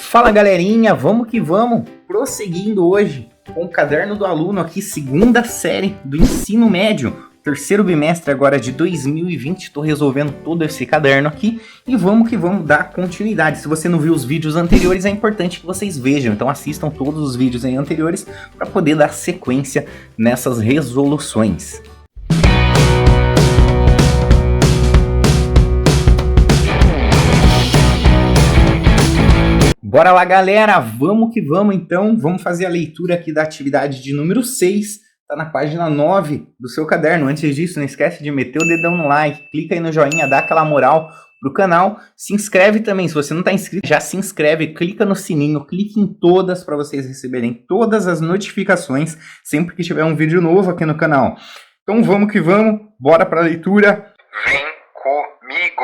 Fala galerinha, vamos que vamos, prosseguindo hoje com o Caderno do Aluno aqui, segunda série do ensino médio, terceiro bimestre agora de 2020, estou resolvendo todo esse caderno aqui e vamos que vamos dar continuidade. Se você não viu os vídeos anteriores, é importante que vocês vejam, então assistam todos os vídeos aí anteriores para poder dar sequência nessas resoluções. Bora lá, galera, vamos que vamos então, vamos fazer a leitura aqui da atividade de número 6, tá na página 9 do seu caderno. Antes disso, não esquece de meter o dedão no like, clica aí no joinha, dá aquela moral pro canal, se inscreve também, se você não tá inscrito, já se inscreve, clica no sininho, clique em todas para vocês receberem todas as notificações sempre que tiver um vídeo novo aqui no canal. Então vamos que vamos, bora pra leitura. Vem comigo!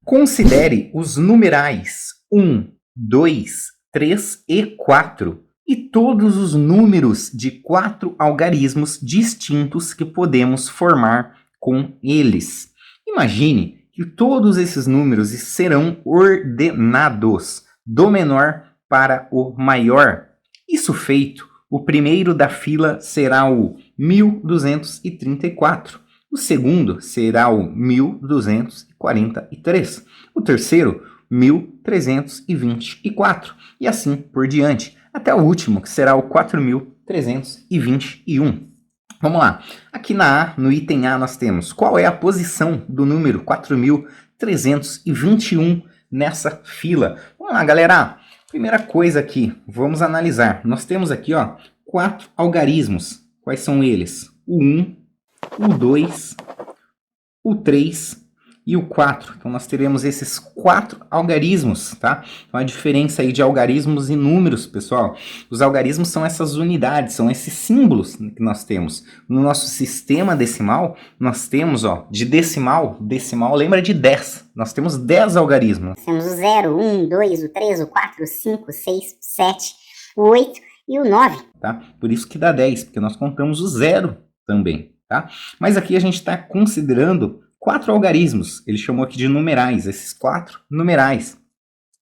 Considere os numerais 1, 2, 3 e 4 e todos os números de 4 algarismos distintos que podemos formar com eles. Imagine que todos esses números serão ordenados do menor para o maior. Isso feito, o primeiro da fila será o 1234, o segundo será o 1243, o terceiro 1324 e assim por diante, até o último, que será o 4321. Vamos lá, aqui na A, no item A, nós temos qual é a posição do número 4321 nessa fila. Vamos lá, galera, primeira coisa aqui, vamos analisar. Nós temos aqui, ó, 4 algarismos. Quais são eles? O 1, o 2, o 3 e o 4. Então nós teremos esses 4 algarismos, tá? Então a diferença aí de algarismos e números, pessoal. Os algarismos são essas unidades, são esses símbolos que nós temos. No nosso sistema decimal, nós temos, ó, de decimal, lembra de 10. Nós temos 10 algarismos. Temos o 0, 1, 2, o 3, o 4, o 5, o 6, o 7, o 8 e o 9. Tá? Por isso que dá 10, porque nós contamos o 0 também, tá? Mas aqui a gente está considerando 4 algarismos, ele chamou aqui de numerais, esses 4 numerais.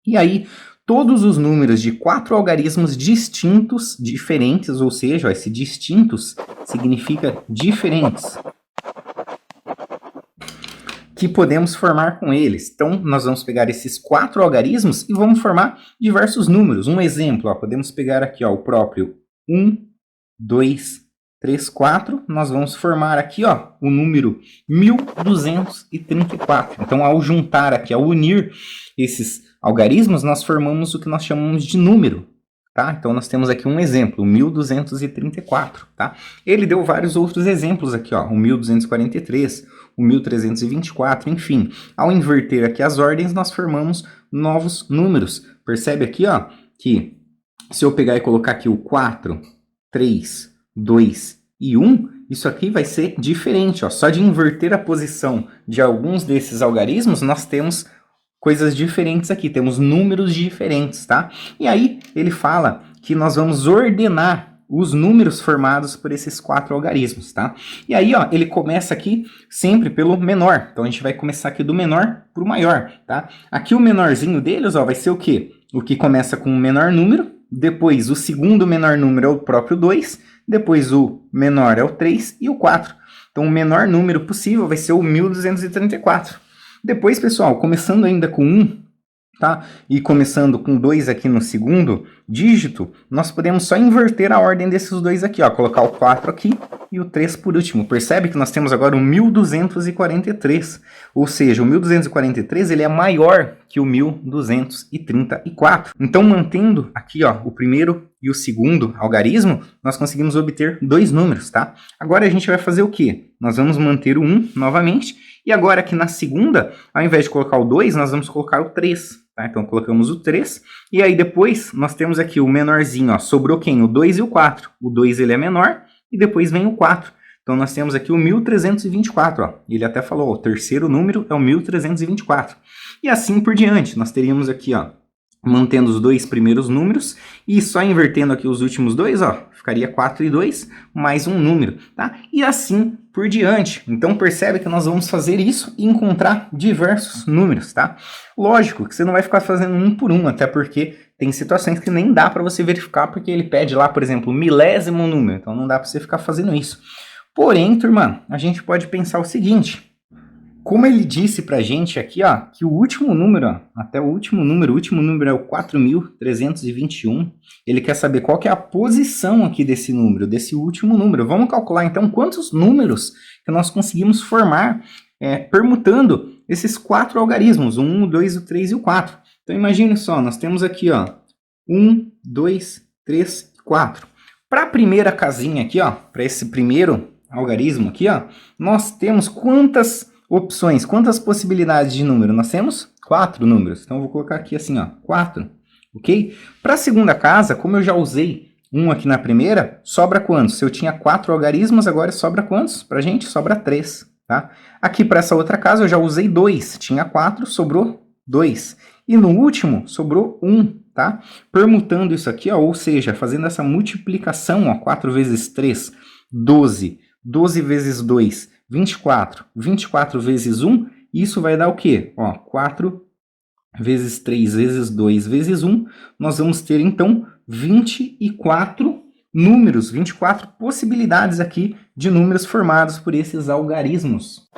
E aí, todos os números de 4 algarismos distintos, diferentes, ou seja, ó, esse distintos significa diferentes, que podemos formar com eles. Então, nós vamos pegar esses 4 algarismos e vamos formar diversos números. Um exemplo, ó, podemos pegar aqui, ó, o próprio 1, 2, 3, 4, nós vamos formar aqui, ó, o número 1234. Então, ao juntar aqui, ao unir esses algarismos, nós formamos o que nós chamamos de número, tá? Então, nós temos aqui um exemplo, 1234, tá? Ele deu vários outros exemplos aqui, ó, o 1243, o 1324, enfim. Ao inverter aqui as ordens, nós formamos novos números. Percebe aqui, ó, que se eu pegar e colocar aqui o 4, 3, 2 e 1, isso aqui vai ser diferente, ó. Só de inverter a posição de alguns desses algarismos, nós temos coisas diferentes aqui, temos números diferentes, tá? E aí ele fala que nós vamos ordenar os números formados por esses 4 algarismos, tá? E aí, ó, ele começa aqui sempre pelo menor. Então a gente vai começar aqui do menor para o maior, tá? Aqui o menorzinho deles, ó, vai ser o quê? O que começa com o menor número. Depois, o segundo menor número é o próprio 2. Depois, o menor é o 3 e o 4. Então, o menor número possível vai ser o 1234. Depois, pessoal, começando ainda com 1, tá? E começando com 2 aqui no segundo dígito, nós podemos só inverter a ordem desses dois aqui, ó. Colocar o 4 aqui e o 3 por último. Percebe que nós temos agora o 1243. Ou seja, o 1243 ele é maior que o 1234. Então, mantendo aqui, ó, o primeiro e o segundo algarismo, nós conseguimos obter 2 números, tá? Agora a gente vai fazer o quê? Nós vamos manter o 1 novamente. E agora aqui na segunda, ao invés de colocar o 2, nós vamos colocar o 3. Tá? Então colocamos o 3. E aí depois nós temos aqui o menorzinho. Ó, sobrou quem? O 2 e o 4. O 2 ele é menor e depois vem o 4. Então nós temos aqui o 1324. Ó. Ele até falou, ó, o terceiro número é o 1324. E assim por diante. Nós teríamos aqui, ó, mantendo os 2 primeiros números e só invertendo aqui os últimos 2, ó, ficaria 4 e 2 mais um número, tá? E assim por diante. Então percebe que nós vamos fazer isso e encontrar diversos números, tá? Lógico que você não vai ficar fazendo um por um, até porque tem situações que nem dá para você verificar porque ele pede lá, por exemplo, milésimo número. Então não dá para você ficar fazendo isso. Porém, turma, a gente pode pensar o seguinte. Como ele disse pra gente aqui, ó, que o último número, ó, até o último número é o 4.321. Ele quer saber qual que é a posição aqui desse número, desse último número. Vamos calcular, então, quantos números que nós conseguimos formar permutando esses 4 algarismos, o 1, o 2, o 3 e o 4. Então, imagine só, nós temos aqui, ó, 1, 2, 3 e 4. Para a primeira casinha aqui, ó, para esse primeiro algarismo aqui, ó, nós temos quantas opções, quantas possibilidades de número? Nós temos 4 números. Então, eu vou colocar aqui assim, ó, 4, ok? Para a segunda casa, como eu já usei 1 aqui na primeira, sobra quantos? Se eu tinha 4 algarismos, agora sobra quantos? Para a gente, sobra 3, tá? Aqui para essa outra casa, eu já usei 2. Tinha 4, sobrou 2. E no último, sobrou 1, tá? Permutando isso aqui, ó, ou seja, fazendo essa multiplicação, ó, 4 vezes 3, 12. 12 vezes 2, 24. 24 vezes 1, isso vai dar o quê? Ó, 4 vezes 3 vezes 2 vezes 1, nós vamos ter, então, 24 números, 24 possibilidades aqui de números formados por esses algarismos.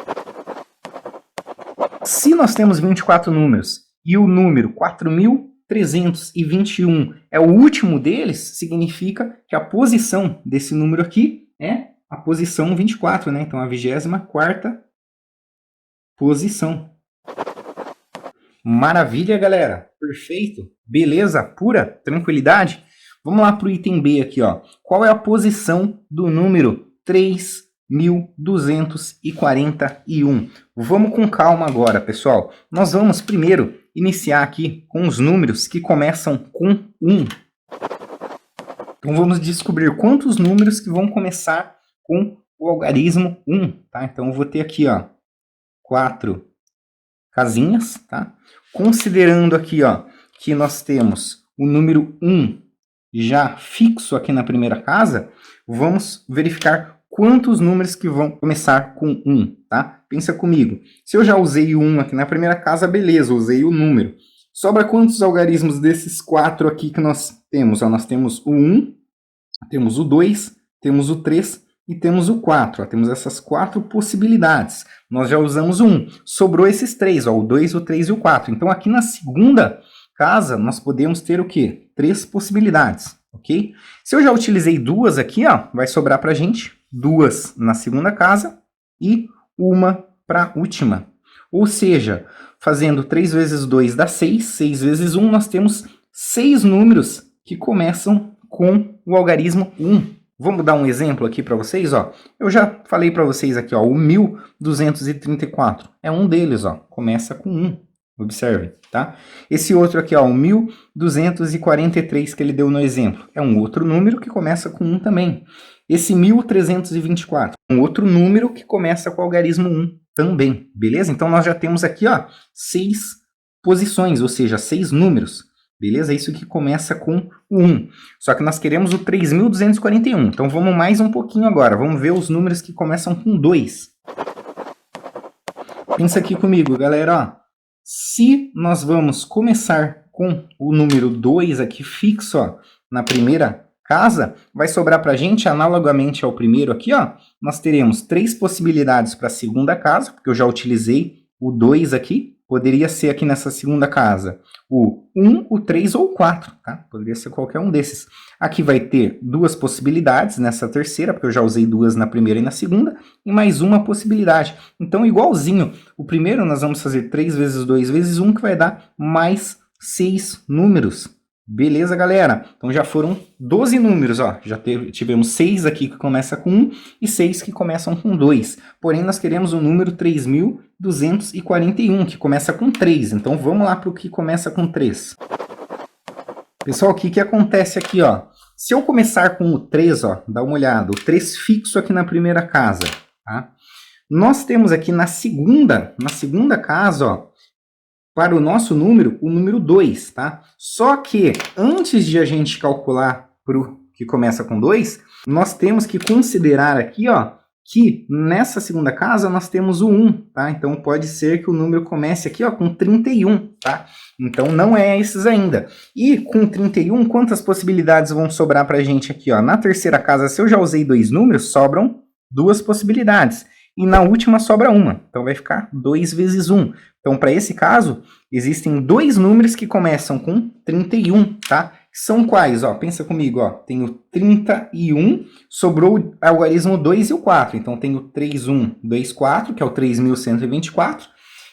Se nós temos 24 números e o número 4.321 é o último deles, significa que a posição desse número aqui é a posição 24, né? Então, a 24ª posição. Maravilha, galera. Perfeito. Beleza? Pura tranquilidade? Vamos lá para o item B aqui, ó. Qual é a posição do número 3.241? Vamos com calma agora, pessoal. Nós vamos primeiro iniciar aqui com os números que começam com 1. Então, vamos descobrir quantos números que vão começar com o algarismo 1, tá? Então, eu vou ter aqui, ó, 4 casinhas, tá? Considerando aqui, ó, que nós temos o número 1 já fixo aqui na primeira casa, vamos verificar quantos números que vão começar com 1, tá? Pensa comigo. Se eu já usei o 1 aqui na primeira casa, beleza, usei o número. Sobra quantos algarismos desses 4 aqui que nós temos? Ó, nós temos o 1, temos o 2, temos o 3 e temos o 4. Ó, temos essas 4 possibilidades. Nós já usamos o 1. Sobrou esses 3, ó, o 2, o 3 e o 4. Então, aqui na segunda casa, nós podemos ter o quê? 3 possibilidades, ok? Se eu já utilizei 2 aqui, ó, vai sobrar pra gente 2 na segunda casa e 1 para a última. Ou seja, fazendo 3 vezes 2 dá 6, 6 vezes 1, nós temos 6 números que começam com o algarismo 1. Vamos dar um exemplo aqui para vocês, ó. Eu já falei para vocês aqui, ó, o 1234 é um deles, ó, começa com 1. Observe, tá? Esse outro aqui, ó, o 1243 que ele deu no exemplo, é um outro número que começa com 1 também. Esse 1324, um outro número que começa com o algarismo 1 também, beleza? Então nós já temos aqui, ó, 6 posições, ou seja, 6 números. Beleza? Isso que começa com o 1. Só que nós queremos o 3.241. Então vamos mais um pouquinho agora. Vamos ver os números que começam com 2. Pensa aqui comigo, galera. Ó. Se nós vamos começar com o número 2 aqui fixo, ó, na primeira casa, vai sobrar para a gente, analogamente ao primeiro aqui, ó, nós teremos 3 possibilidades para a segunda casa, porque eu já utilizei o 2 aqui. Poderia ser aqui nessa segunda casa o 1, o 3 ou o 4, tá? Poderia ser qualquer um desses. Aqui vai ter 2 possibilidades nessa terceira, porque eu já usei 2 na primeira e na segunda, e mais uma possibilidade. Então, igualzinho, o primeiro nós vamos fazer 3 vezes 2 vezes 1, que vai dar mais 6 números. Beleza, galera? Então já foram 12 números, ó. Já tivemos 6 aqui que começa com 1 e 6 que começam com 2. Porém, nós queremos o número 3.241, que começa com 3. Então vamos lá para o que começa com 3. Pessoal, o que acontece aqui, ó? Se eu começar com o 3, ó, dá uma olhada, o 3 fixo aqui na primeira casa, tá? Nós temos aqui na segunda casa, ó, para o nosso número, o número 2, tá? Só que antes de a gente calcular para o que começa com 2, nós temos que considerar aqui, ó, que nessa segunda casa nós temos o 1, tá? Então pode ser que o número comece aqui, ó, com 31, tá? Então não é esses ainda. E com 31, quantas possibilidades vão sobrar pra gente aqui, ó? Na terceira casa, se eu já usei 2 números, sobram 2 possibilidades. E na última sobra uma. Então vai ficar 2 vezes 1. Então para esse caso, existem 2 números que começam com 31, tá? São quais? Ó, pensa comigo, ó. Tenho 31, sobrou o algarismo 2 e o 4. Então tenho 3124, que é o 3124,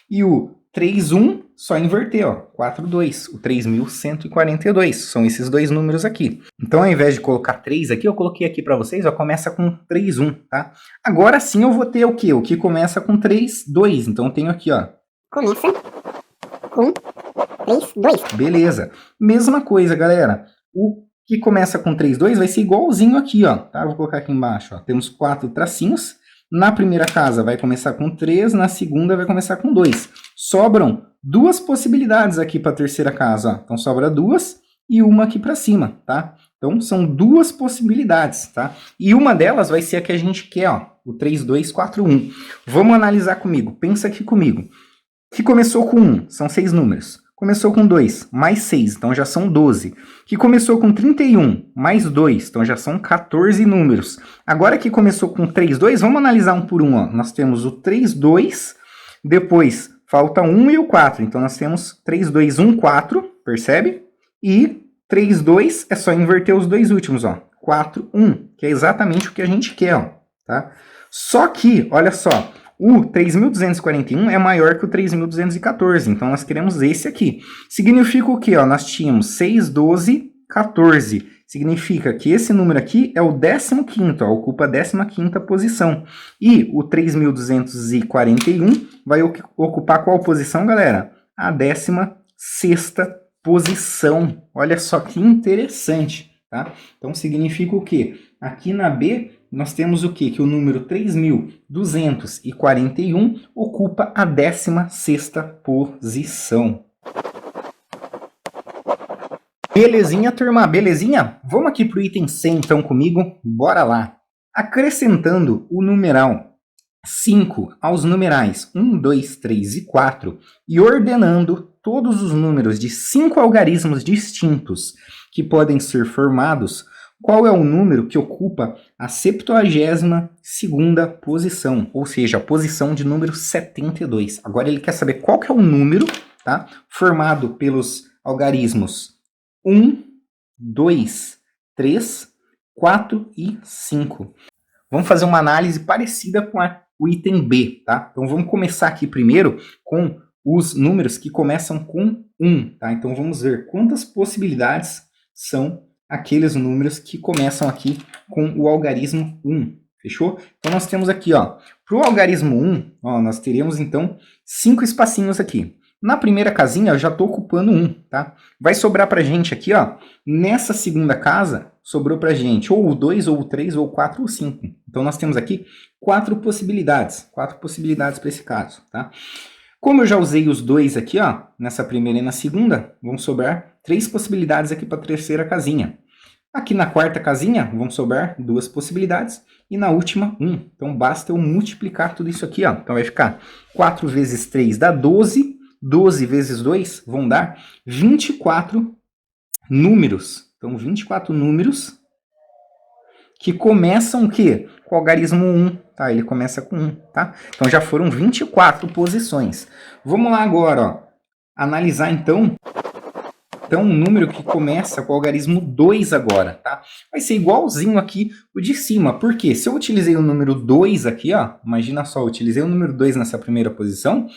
e o 31, só inverter, ó, 42, o 3142. São esses 2 números aqui. Então ao invés de colocar 3 aqui, eu coloquei aqui para vocês, ó, começa com 31, tá? Agora sim eu vou ter o quê? O que começa com 3, 2. Então eu tenho aqui, ó. Começa com 3, 2. Beleza. Mesma coisa, galera. O que começa com 3, 2 vai ser igualzinho aqui, ó. Tá? Vou colocar aqui embaixo, ó. Temos 4 tracinhos. Na primeira casa vai começar com 3, na segunda vai começar com 2. Sobram 2 possibilidades aqui para a terceira casa, ó. Então sobra 2 e uma aqui para cima, tá? Então são 2 possibilidades, tá? E uma delas vai ser a que a gente quer, ó. O 3, 2, 4, 1. Vamos analisar comigo. Pensa aqui comigo. Que começou com 1, são 6 números. Começou com 2, mais 6, então já são 12. Que começou com 31, mais 2, então já são 14 números. Agora que começou com 3, 2, vamos analisar um por um. Ó. Nós temos o 3, 2, depois falta 1 e o 4. Então nós temos 3, 2, 1, 4, percebe? E 3, 2 é só inverter os dois últimos, ó. 4, 1, que é exatamente o que a gente quer, ó. Tá? Só que, olha só, o 3.241 é maior que o 3.214, então nós queremos esse aqui. Significa o quê? Ó? Nós tínhamos 6, 12, 14. Significa que esse número aqui é o 15º, ó, ocupa a 15ª posição. E o 3.241 vai ocupar qual posição, galera? A 16ª posição. Olha só que interessante, tá? Então significa o quê? Aqui na B nós temos o quê? Que o número 3.241 ocupa a 16ª posição. Belezinha, turma? Belezinha? Vamos aqui para o item C, então, comigo? Bora lá! Acrescentando o numeral 5 aos numerais 1, 2, 3 e 4 e ordenando todos os números de 5 algarismos distintos que podem ser formados, qual é o número que ocupa a 72ª posição, ou seja, a posição de número 72. Agora ele quer saber qual que é o número, tá, formado pelos algarismos 1, 2, 3, 4 e 5. Vamos fazer uma análise parecida com o item B, tá? Então vamos começar aqui primeiro com os números que começam com 1, tá? Então vamos ver quantas possibilidades são aqueles números que começam aqui com o algarismo 1, fechou? Então nós temos aqui, ó, para o algarismo 1, ó, nós teremos então 5 espacinhos aqui. Na primeira casinha eu já estou ocupando 1, tá? Vai sobrar pra gente aqui, ó, nessa segunda casa, sobrou pra gente ou o 2, ou o 3, ou o 4, ou o 5. Então nós temos aqui 4 possibilidades para esse caso, tá? Como eu já usei os 2 aqui, ó, nessa primeira e na segunda, vão sobrar 3 possibilidades aqui para a terceira casinha. Aqui na quarta casinha vão sobrar 2 possibilidades e na última 1. Então basta eu multiplicar tudo isso aqui, ó. Então vai ficar 4 vezes 3 dá 12, 12 vezes 2 vão dar 24 números. Então 24 números que começam o quê? Com o algarismo 1, tá? Ele começa com 1, tá? Então já foram 24 posições. Vamos lá agora, ó, analisar então um número que começa com o algarismo 2 agora, tá? Vai ser igualzinho aqui o de cima. Por quê? Se eu utilizei o número 2 aqui, ó, imagina só, eu utilizei o número 2 nessa primeira posição,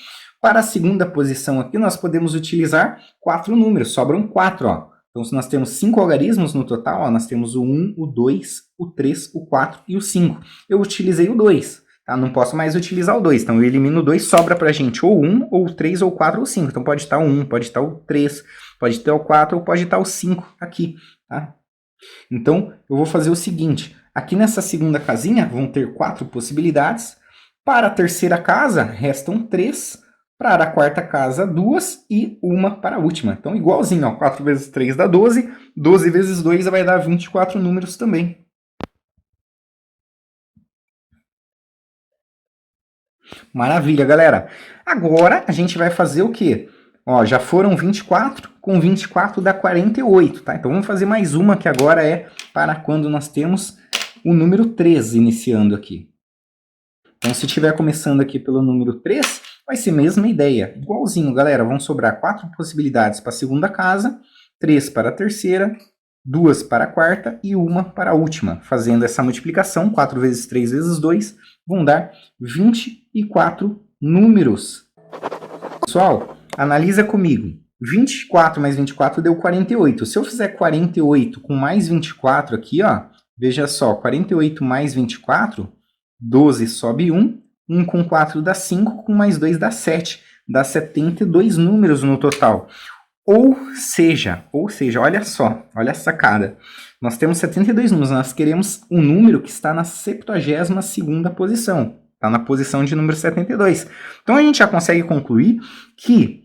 para a segunda posição aqui nós podemos utilizar 4 números, sobram 4, ó. Então, se nós temos 5 algarismos no total, ó, nós temos o 1, o 2, o 3, o 4 e o 5. Eu utilizei o 2, tá? Não posso mais utilizar o 2, então eu elimino o 2, sobra pra gente ou 1, ou 3, ou 4, ou 5. Então pode estar o 1, pode estar o 3, pode estar o 4, ou pode estar o 5 aqui, tá? Então, eu vou fazer o seguinte, aqui nessa segunda casinha vão ter 4 possibilidades, para a terceira casa restam 3, para a quarta casa, 2 e uma para a última. Então, igualzinho, ó, 4 vezes 3 dá 12, 12 vezes 2 vai dar 24 números também. Maravilha, galera. Agora a gente vai fazer o quê? Ó, já foram 24, com 24 dá 48, tá? Então vamos fazer mais uma que agora é para quando nós temos o número 3 iniciando aqui. Então se estiver começando aqui pelo número 3, vai ser a mesma ideia. Igualzinho, galera. Vão sobrar 4 possibilidades para a segunda casa, 3 para a terceira, 2 para a quarta e 1 para a última. Fazendo essa multiplicação, 4 vezes 3 vezes 2, vão dar 24 números. Pessoal, analisa comigo. 24 mais 24 deu 48. Se eu fizer 48 com mais 24 aqui, ó, veja só, 48 mais 24, 12 sobe 1, 1 com 4 dá 5, com mais 2 dá 7. Dá 72 números no total. Ou seja, olha só, olha a sacada. Nós temos 72 números, nós queremos um número que está na 72ª posição. Está na posição de número 72. Então a gente já consegue concluir que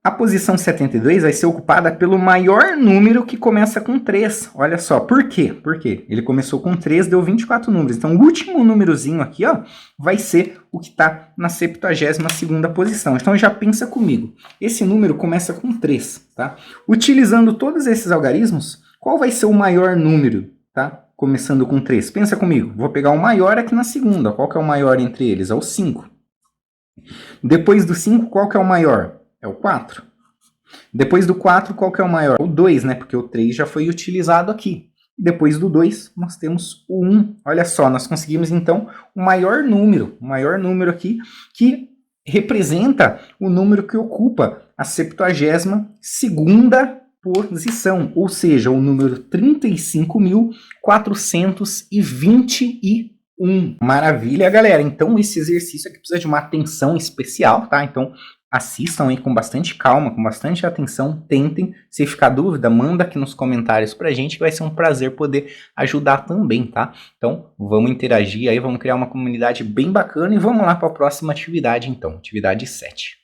a posição 72 vai ser ocupada pelo maior número que começa com 3. Olha só, por quê? Porque ele começou com 3, deu 24 números. Então o último númerozinho aqui, ó, vai ser o que está na 72ª posição. Então já pensa comigo. Esse número começa com 3, tá? Utilizando todos esses algarismos, qual vai ser o maior número, tá? Começando com 3. Pensa comigo. Vou pegar o maior aqui na segunda. Qual que é o maior entre eles? É o 5. Depois do 5, qual que é o maior? É o 4. Depois do 4, qual que é o maior? O 2, né? Porque o 3 já foi utilizado aqui. Depois do 2, nós temos o 1. Olha só, nós conseguimos, então, o maior número aqui, que representa o número que ocupa a 72ª posição, ou seja, o número 35.421. Maravilha, galera. Então, esse exercício aqui precisa de uma atenção especial, tá? Então, assistam aí com bastante calma, com bastante atenção, tentem. Se ficar dúvida, manda aqui nos comentários pra gente, que vai ser um prazer poder ajudar também, tá? Então, vamos interagir aí, vamos criar uma comunidade bem bacana e vamos lá para a próxima atividade, então. Atividade 7.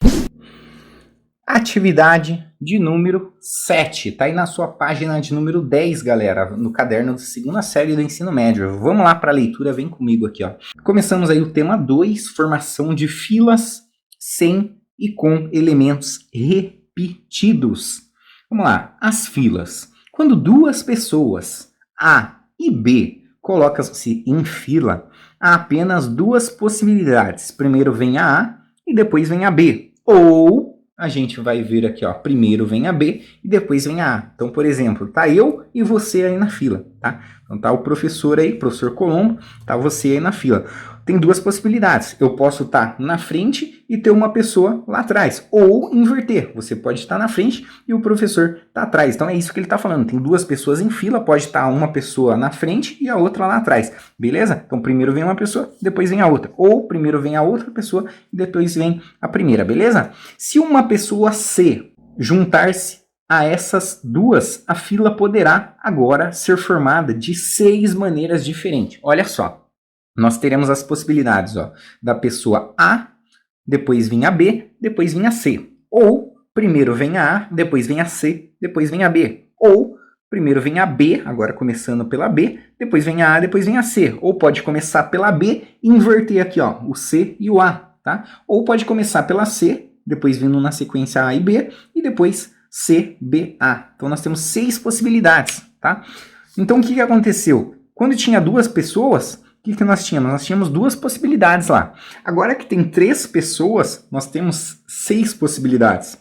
Atividade de número 7. Tá aí na sua página de número 10, galera, no caderno da segunda série do ensino médio. Vamos lá para a leitura, vem comigo aqui, ó. Começamos aí o tema 2, formação de filas sem e com elementos repetidos. Vamos lá, as filas. Quando duas pessoas, A e B, colocam-se em fila, há apenas duas possibilidades. Primeiro vem a A e depois vem a B. Ou a gente vai ver aqui, ó, primeiro vem a B e depois vem a A. Então, por exemplo, tá eu e você aí na fila, tá? Então tá o professor aí, professor Colombo, tá você aí na fila. Tem duas possibilidades. Eu posso estar na frente e ter uma pessoa lá atrás. Ou inverter. Você pode estar na frente e o professor está atrás. Então é isso que ele está falando. Tem duas pessoas em fila, pode estar uma pessoa na frente e a outra lá atrás. Beleza? Então primeiro vem uma pessoa, depois vem a outra. Ou primeiro vem a outra pessoa e depois vem a primeira. Beleza? Se uma pessoa C juntar-se a essas duas, a fila poderá agora ser formada de 6 maneiras diferentes. Olha só. Nós teremos as possibilidades, ó, da pessoa A, depois vem a B, depois vem a C. Ou, primeiro vem a A, depois vem a C, depois vem a B. Ou, primeiro vem a B, agora começando pela B, depois vem a A, depois vem a C. Ou pode começar pela B e inverter aqui, ó, o C e o A, tá? Ou pode começar pela C, depois vindo na sequência A e B, e depois C, B, A. Então nós temos 6 possibilidades, tá? Então o que aconteceu? Quando tinha duas pessoas, o que nós tínhamos? Nós tínhamos 2 possibilidades lá. Agora que tem 3 pessoas, nós temos 6 possibilidades.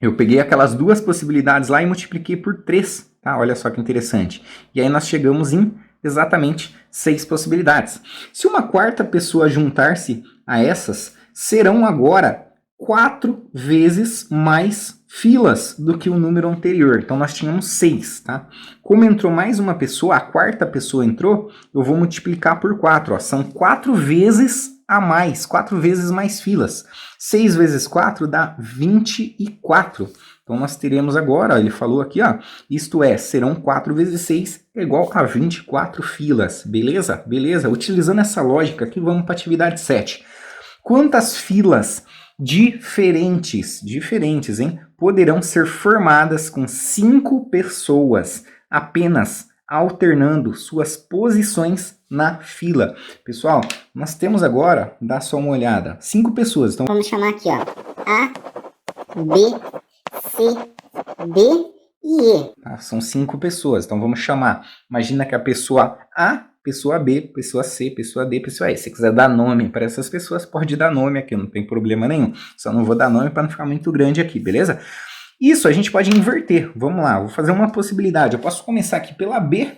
Eu peguei aquelas 2 possibilidades lá e multipliquei por 3, tá? Olha só que interessante. E aí nós chegamos em exatamente 6 possibilidades. Se uma quarta pessoa juntar-se a essas, serão agora 4 vezes mais filas do que o número anterior. Então nós tínhamos 6, tá? Como entrou mais uma pessoa, a quarta pessoa entrou, eu vou multiplicar por 4, ó. São 4 vezes a mais, 4 vezes mais filas. 6 vezes 4 dá 24. Então nós teremos agora, ó, ele falou aqui, ó, isto é, serão 4 vezes 6 é igual a 24 filas. Beleza? Beleza? Utilizando essa lógica aqui, vamos para a atividade 7. Quantas filas diferentes, hein, poderão ser formadas com 5 pessoas apenas alternando suas posições na fila. Pessoal, nós temos agora, dá só uma olhada, 5 pessoas. Então Vamos chamar aqui, ó, A, B, C, D e E. tá? São 5 pessoas. Então vamos chamar. Imagina que a pessoa A, pessoa B, pessoa C, pessoa D, pessoa E. Se você quiser dar nome para essas pessoas, pode dar nome aqui, não tem problema nenhum. Só não vou dar nome para não ficar muito grande aqui, beleza? Isso a gente pode inverter. Vamos lá, vou fazer uma possibilidade. Eu posso começar aqui pela B,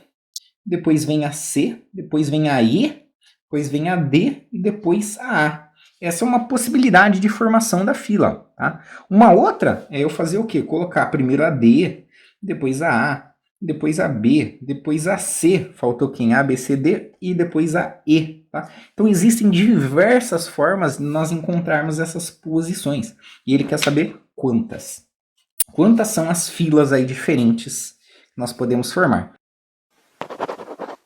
depois vem a C, depois vem a E, depois vem a D e depois a A. Essa é uma possibilidade de formação da fila, tá? Uma outra é eu fazer o quê? Colocar primeiro a D, depois a depois a B, depois a C, faltou quem? A, B, C, D e depois a E, tá? Então existem diversas formas de nós encontrarmos essas posições. E ele quer saber quantas. Quantas são as filas aí diferentes que nós podemos formar.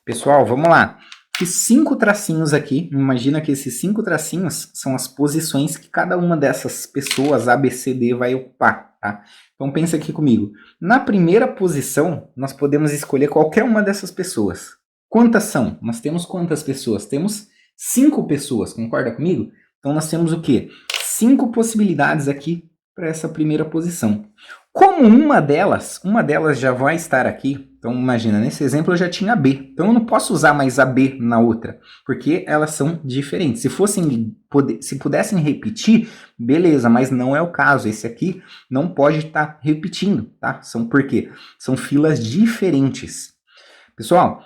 Pessoal, vamos lá. Fiz 5 tracinhos aqui. Imagina que esses 5 tracinhos são as posições que cada uma dessas pessoas, A, B, C, D, vai ocupar, tá? Então pensa aqui comigo. Na primeira posição, nós podemos escolher qualquer uma dessas pessoas. Quantas são? Nós temos quantas pessoas? Temos 5 pessoas, concorda comigo? Então nós temos o quê? 5 possibilidades aqui para essa primeira posição. Como uma delas já vai estar aqui, então imagina, nesse exemplo eu já tinha a B, então eu não posso usar mais a B na outra, porque elas são diferentes. Se pudessem repetir, beleza, mas não é o caso. Esse aqui não pode estar repetindo, tá? Por quê? São filas diferentes. Pessoal,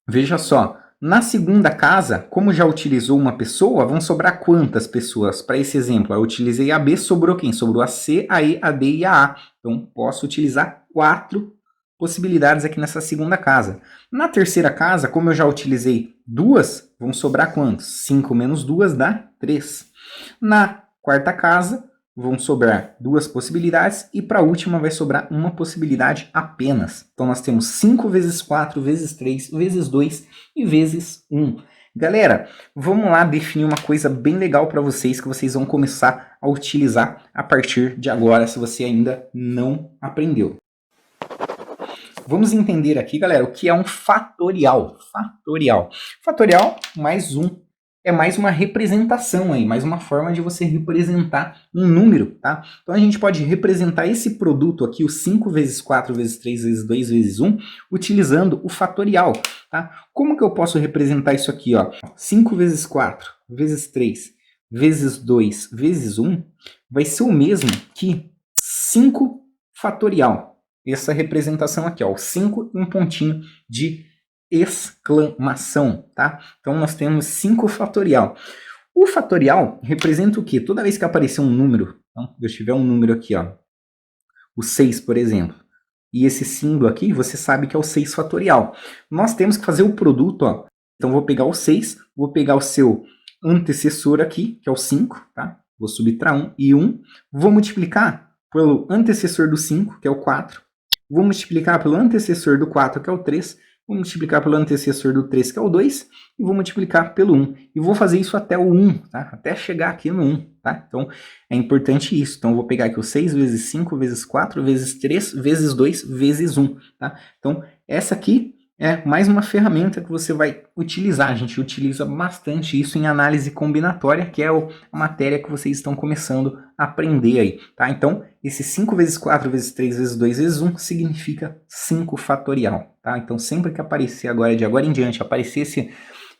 veja só. Na segunda casa, como já utilizou uma pessoa, vão sobrar quantas pessoas? Para esse exemplo, eu utilizei a B, sobrou quem? Sobrou a C, a E, a D e a A. Então, posso utilizar 4 possibilidades aqui nessa segunda casa. Na terceira casa, como eu já utilizei 2, vão sobrar quantos? 5 menos 2 dá 3. Na quarta casa, vão sobrar 2 possibilidades e para a última vai sobrar uma possibilidade apenas. Então nós temos 5 vezes 4 vezes 3 vezes 2 e vezes 1. Galera, vamos lá definir uma coisa bem legal para vocês que vocês vão começar a utilizar a partir de agora, se você ainda não aprendeu. Vamos entender aqui, galera, o que é um fatorial. Fatorial mais 1. É mais uma representação aí, mais uma forma de você representar um número, tá? Então a gente pode representar esse produto aqui, o 5 vezes 4 vezes 3 vezes 2 vezes 1, utilizando o fatorial, tá? Como que eu posso representar isso aqui, ó? 5 vezes 4 vezes 3 vezes 2 vezes 1 vai ser o mesmo que 5 fatorial. Essa representação aqui, ó, o 5 e um pontinho de exclamação, tá? Então nós temos 5 fatorial. O fatorial representa o quê? Toda vez que aparecer um número, então, eu tiver um número aqui, ó, o 6, por exemplo, e esse símbolo aqui, você sabe que é o 6 fatorial. Nós temos que fazer o produto, ó. Então vou pegar o 6, vou pegar o seu antecessor aqui, que é o 5, tá? Vou subtrair 1 e 1, vou multiplicar pelo antecessor do 5, que é o 4, vou multiplicar pelo antecessor do 4, que é o 3, vou multiplicar pelo antecessor do 3, que é o 2, e vou multiplicar pelo 1. E vou fazer isso até o 1, tá? Até chegar aqui no 1, tá? Então, é importante isso. Então, eu vou pegar aqui o 6 vezes 5 vezes 4 vezes 3 vezes 2 vezes 1, tá? Então, essa aqui é mais uma ferramenta que você vai utilizar. A gente utiliza bastante isso em análise combinatória, que é a matéria que vocês estão começando a aprender aí, tá? Então, esse 5 vezes 4 vezes 3 vezes 2 vezes 1 significa 5 fatorial, tá? Então, sempre que aparecer agora, de agora em diante, aparecer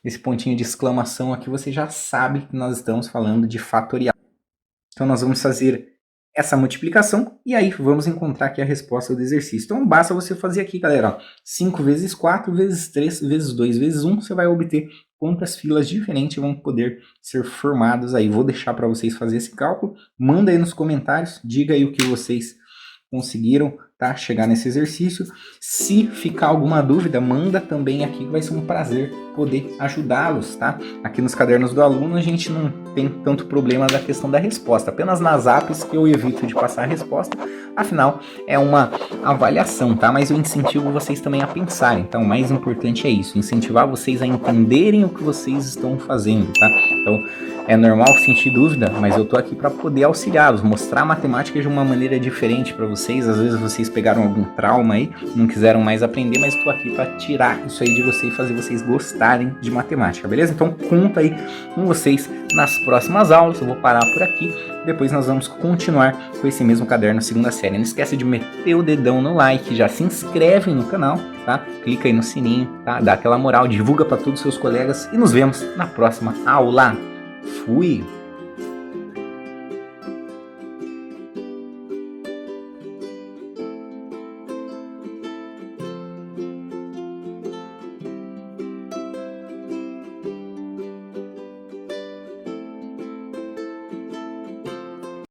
esse pontinho de exclamação aqui, você já sabe que nós estamos falando de fatorial. Então, nós vamos fazer essa multiplicação e aí vamos encontrar aqui a resposta do exercício. Então, basta você fazer aqui, galera, ó, 5 vezes 4 vezes 3 vezes 2 vezes 1, você vai obter quantas filas diferentes vão poder ser formadas aí. Vou deixar para vocês fazer esse cálculo. Manda aí nos comentários, diga aí o que vocês conseguiram, tá? Chegar nesse exercício. Se ficar alguma dúvida, manda também aqui, que vai ser um prazer poder ajudá-los, tá? Aqui nos cadernos do aluno a gente não tem tanto problema da questão da resposta, apenas nas apps que eu evito de passar a resposta, afinal é uma avaliação, tá? Mas eu incentivo vocês também a pensarem, então o mais importante é isso, incentivar vocês a entenderem o que vocês estão fazendo, tá? Então, é normal sentir dúvida, mas eu tô aqui para poder auxiliá-los, mostrar a matemática de uma maneira diferente para vocês. Às vezes vocês vocês pegaram algum trauma aí, não quiseram mais aprender, mas estou aqui para tirar isso aí de você e fazer vocês gostarem de matemática, beleza? Então conto aí com vocês nas próximas aulas. Eu vou parar por aqui, depois nós vamos continuar com esse mesmo caderno segunda série. Não esquece de meter o dedão no like, já se inscreve no canal, tá? Clica aí no sininho, tá? Dá aquela moral, divulga para todos os seus colegas e nos vemos na próxima aula. Fui!